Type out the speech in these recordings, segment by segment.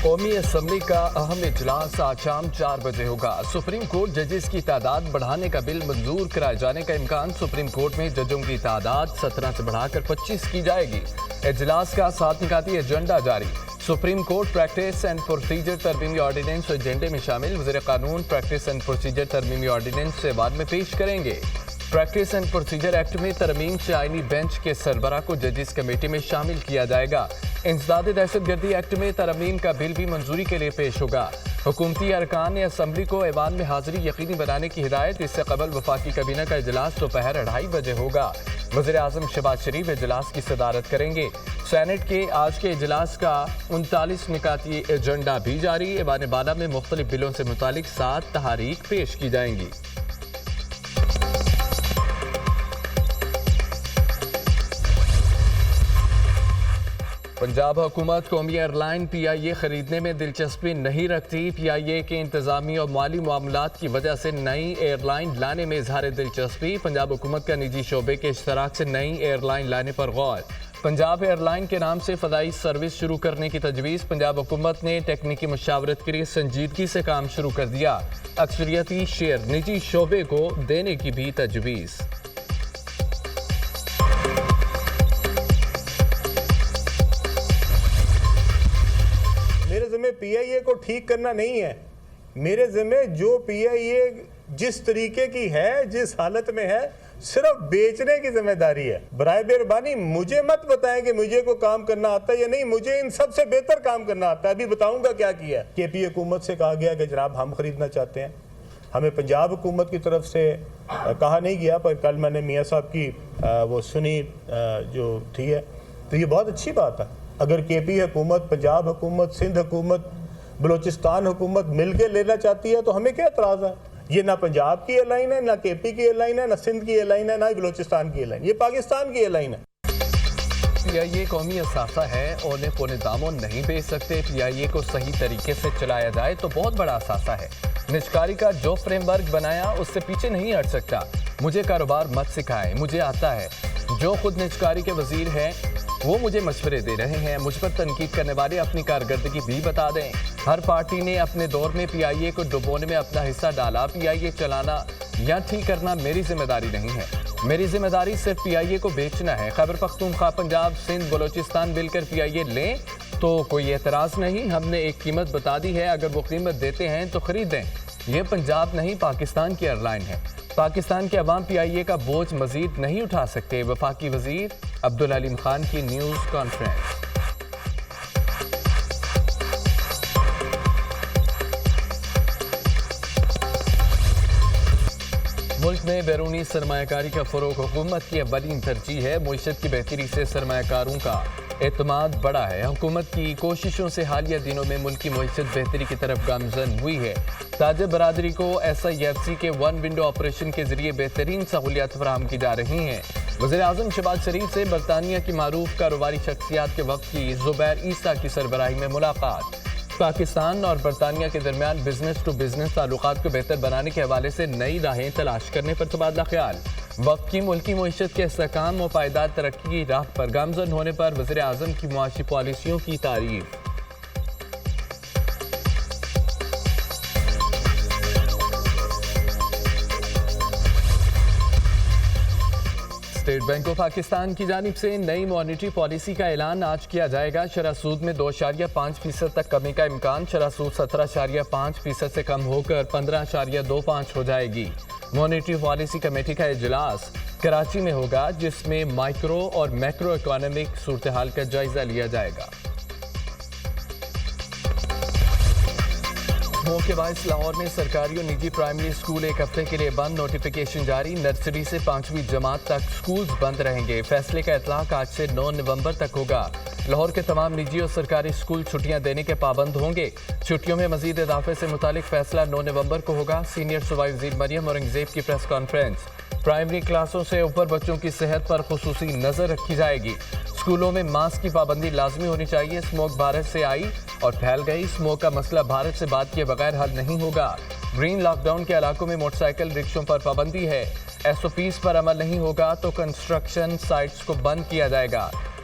قومی اسمبلی کا اہم اجلاس آج شام 4 بجے ہوگا۔ سپریم کورٹ ججز کی تعداد بڑھانے کا بل منظور کرائے جانے کا امکان۔ سپریم کورٹ میں ججوں کی تعداد 17 سے بڑھا کر 25 کی جائے گی۔ اجلاس کا 7 نکاتی ایجنڈا جاری۔ Supreme court practice and procedure ترمیمی آرڈیننس ایجنڈے میں شامل۔ وزیر قانون پریکٹس اینڈ پروسیجر ترمیمی آرڈیننس سے بعد میں پیش کریں گے۔ پریکٹس اینڈ پروسیجر ایکٹ میں ترمیم سے آئینی بینچ کے سربراہ کو ججز کمیٹی میں شامل کیا جائے گا۔ انسداد دہشت گردی ایکٹ میں ترمیم کا بل بھی منظوری کے لیے پیش ہوگا۔ حکومتی ارکان نے اسمبلی کو ایوان میں حاضری یقینی بنانے کی ہدایت۔ اس سے قبل وفاقی کابینہ کا اجلاس دوپہر 2:30 بجے ہوگا۔ وزیر اعظم شہباز شریف اجلاس کی صدارت کریں گے۔ سینٹ کے آج کے اجلاس کا 39 نکاتی ایجنڈا بھی جاری۔ ایوان بالا میں مختلف بلوں سے متعلق 7 تحاریک پیش کی جائیں گی۔ پنجاب حکومت قومی ایئر لائن پی آئی اے خریدنے میں دلچسپی نہیں رکھتی۔ پی آئی اے کے انتظامی اور مالی معاملات کی وجہ سے نئی ایئر لائن لانے میں اظہار دلچسپی۔ پنجاب حکومت کا نجی شعبے کے اشتراک سے نئی ایئر لائن لانے پر غور۔ پنجاب ایئر لائن کے نام سے فضائی سروس شروع کرنے کی تجویز۔ پنجاب حکومت نے ٹیکنیکی مشاورت کے لیے سنجیدگی سے کام شروع کر دیا۔ اکثریتی شیئر نجی شعبے کو دینے کی بھی تجویز۔ میرے ذمہ پی آئی اے کو ٹھیک کرنا نہیں ہے۔ میرے ذمہ جو پی آئی اے جس طریقے کی ہے، جس حالت میں ہے، صرف بیچنے کی ذمہ داری ہے۔ برائے مہربانی مجھے مت بتائیں کہ مجھے کو کام کرنا آتا ہے یا نہیں۔ مجھے ان سب سے بہتر کام کرنا آتا ہے۔ ابھی بتاؤں گا کیا کیا ہے۔ کے پی حکومت سے کہا گیا کہ جناب ہم خریدنا چاہتے ہیں۔ ہمیں پنجاب حکومت کی طرف سے کہا نہیں گیا، پر کل میں نے میاں صاحب کی وہ سنی جو تھی ہے، تو یہ بہت اچھی بات ہے۔ اگر کے پی حکومت، پنجاب حکومت، سندھ حکومت، بلوچستان حکومت مل کے لینا چاہتی ہے تو ہمیں کیا اعتراض ہے؟ یہ نہ پنجاب کی ایئر لائن ہے، نہ کے پی کی ایئر لائن ہے، نہ سندھ کی ایئر لائن ہے، نہ بلوچستان کی ایئر لائن، یہ پاکستان کی ایئر لائن ہے۔ پی آئی اے قومی اثاثہ ہے، اونے پونے داموں نہیں بیچ سکتے۔ پی آئی اے کو صحیح طریقے سے چلایا جائے تو بہت بڑا اثاثہ ہے۔ نجکاری کا جو فریم ورک بنایا اس سے پیچھے نہیں ہٹ سکتا۔ مجھے کاروبار مت سکھائے، مجھے آتا ہے۔ جو خود نجکاری کے وزیر ہیں وہ مجھے مشورے دے رہے ہیں۔ مجھ پر تنقید کرنے والے اپنی کارکردگی بھی بتا دیں۔ ہر پارٹی نے اپنے دور میں پی آئی اے کو ڈبونے میں اپنا حصہ ڈالا۔ پی آئی اے چلانا یا ٹھیک کرنا میری ذمہ داری نہیں ہے۔ میری ذمہ داری صرف پی آئی اے کو بیچنا ہے۔ خیبر پختونخوا، پنجاب، سندھ، بلوچستان مل کر پی آئی اے لیں تو کوئی اعتراض نہیں۔ ہم نے ایک قیمت بتا دی ہے، اگر وہ قیمت دیتے ہیں تو خریدیں۔ یہ پنجاب نہیں، پاکستان کی ایئر لائن ہے۔ پاکستان کے عوام پی آئی اے کا بوجھ مزید نہیں اٹھا سکتے۔ وفاقی وزیر عبدالعلیم خان کی نیوز کانفرنس۔ ملک میں بیرونی سرمایہ کاری کا فروغ حکومت کی اولین ترجیح ہے۔ معیشت کی بہتری سے سرمایہ کاروں کا اعتماد بڑھا ہے۔ حکومت کی کوششوں سے حالیہ دنوں میں ملکی معیشت بہتری کی طرف گامزن ہوئی ہے۔ تاجر برادری کو ایس آئی ایف سی کے ون ونڈو آپریشن کے ذریعے بہترین سہولیات فراہم کی جا رہی ہیں۔ وزیر اعظم شہباز شریف سے برطانیہ کی معروف کاروباری شخصیات کے وقت کی زبیر عیسیٰ کی سربراہی میں ملاقات۔ پاکستان اور برطانیہ کے درمیان بزنس ٹو بزنس تعلقات کو بہتر بنانے کے حوالے سے نئی راہیں تلاش کرنے پر تبادلہ خیال۔ وقت کی ملکی معیشت کے استحکام و پائیدار ترقی کی راہ پر گامزن ہونے پر وزیر اعظم کی معاشی پالیسیوں کی تعریف۔ اسٹیٹ بینک آف پاکستان کی جانب سے نئی مانیٹری پالیسی کا اعلان آج کیا جائے گا۔ شرح سود میں 2.5% تک کمی کا امکان۔ شرح سود 17.5% سے کم ہو کر 15.25 ہو جائے گی۔ مانیٹری پالیسی کمیٹی کا اجلاس کراچی میں ہوگا، جس میں مائکرو اور میکرو اکنامک صورتحال کا جائزہ لیا جائے گا۔ موقع باعث لاہور میں سرکاری اور نجی پرائمری اسکول ایک ہفتے کے لیے بند۔ نوٹیفیکیشن جاری۔ نرسری سے 5ویں جماعت تک اسکولز بند رہیں گے۔ فیصلے کا اطلاق آج سے 9 نومبر تک ہوگا۔ لاہور کے تمام نجی اور سرکاری اسکول چھٹیاں دینے کے پابند ہوں گے۔ چھٹیوں میں مزید اضافے سے متعلق فیصلہ 9 نومبر کو ہوگا۔ سینئر صوبائی وزیر مریم اورنگزیب کی پریس کانفرنس۔ پرائمری کلاسوں سے اوپر بچوں کی صحت پر خصوصی نظر رکھی جائے گی۔ اسکولوں میں ماسک کی پابندی لازمی ہونی چاہیے۔ اسموک بھارت سے آئی اور پھیل گئی۔ اسموک کا مسئلہ بھارت سے بات کیے بغیر حل نہیں ہوگا۔ گرین لاک ڈاؤن کے علاقوں میں موٹر سائیکل رکشوں پر پابندی ہے۔ ایس او پیز پر عمل نہیں ہوگا تو کنسٹرکشن سائٹس کو بند کیا جائے گا۔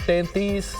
33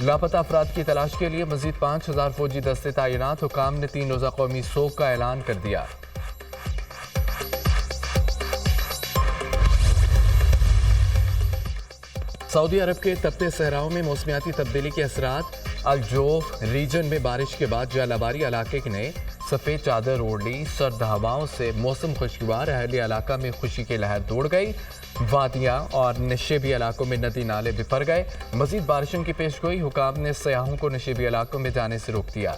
لاپتہ افراد کی تلاش کے لیے مزید 5000 فوجی دستے تعینات، حکام نے 3 روزہ قومی سوگ کا اعلان کر دیا۔ سعودی عرب کے تپتے صحراؤں میں موسمیاتی تبدیلی کے اثرات، الجوف ریجن میں بارش کے بعد جالہ باری علاقے نے سفید چادر اوڑھ لی، سرد ہواؤں سے موسم خوشگوار، اہلی علاقہ میں خوشی کی لہر دوڑ گئی، وادیاں اور نشیبی علاقوں میں ندی نالے بفر گئے، مزید بارشوں کی پیشگوئی، حکام نے سیاحوں کو نشیبی علاقوں میں جانے سے روک دیا۔